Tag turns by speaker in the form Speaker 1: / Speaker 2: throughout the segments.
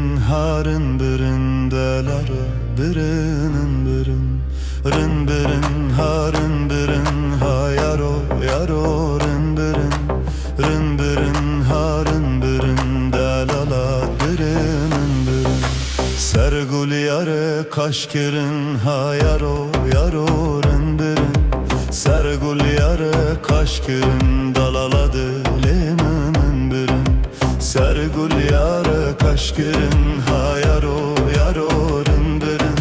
Speaker 1: birin harın birin delara birinin birin rın birin harın birin ha yaro yaro rın birin harın birin delala birinin birin sergul yare kaşkirin ha yaro yaro rın birin sergul yare kaşkirin dalala diliminin birin sergul yare kaşkirin ha yaro yaro rın birin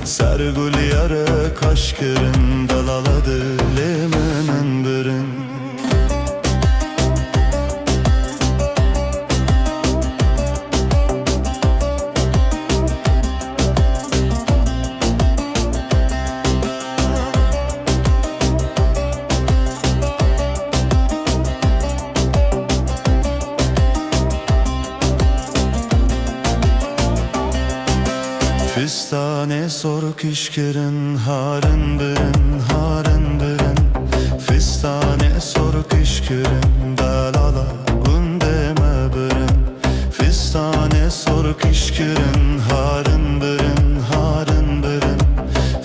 Speaker 1: sergul yare kaşkirin dalala diliminin birin Fistane sor kişkirin harın birin Fistane sor kişkirin dalala gündeme birin Fistane sor kişkirin harın birin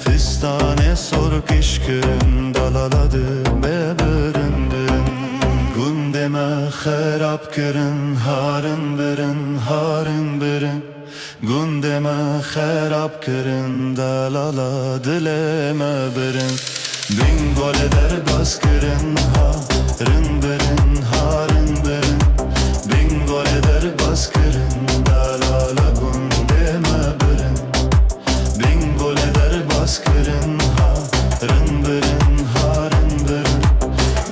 Speaker 1: Fistane sor kişkirin dalala düme birin gündeme xerap kirin harın birin gündeme xerap kirin dalala dileme birin bin gol eder bas kirin harın birin bin gol eder bas kirin dalala gündeme birin bin gol eder bas kirin harın birin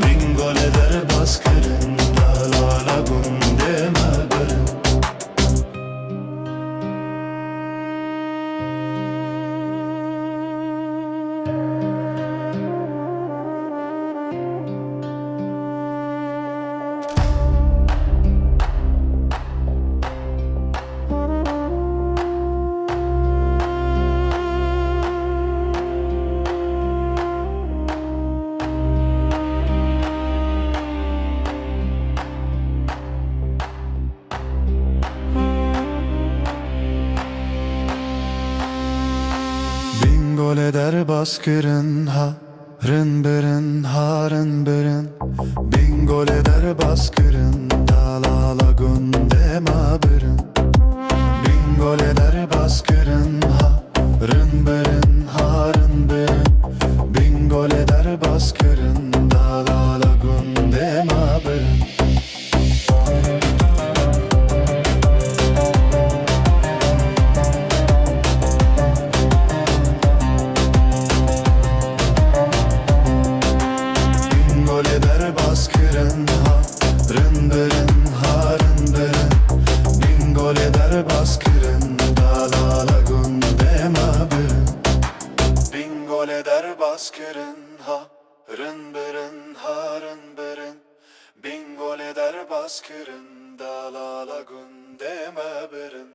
Speaker 1: bin gol eder bas kirin dalala gündeme birin Gol eder baskırın harın birin bin gol eder baskırın dalala gündeme birin bin gol eder baskırın harın birin bin gol eder baskırın dalala gündeme birin baskırın harın birin bin gol eder baskırın dalala gündeme birin bin gol eder baskırın harın birin bin gol eder baskırın dalala gündeme birin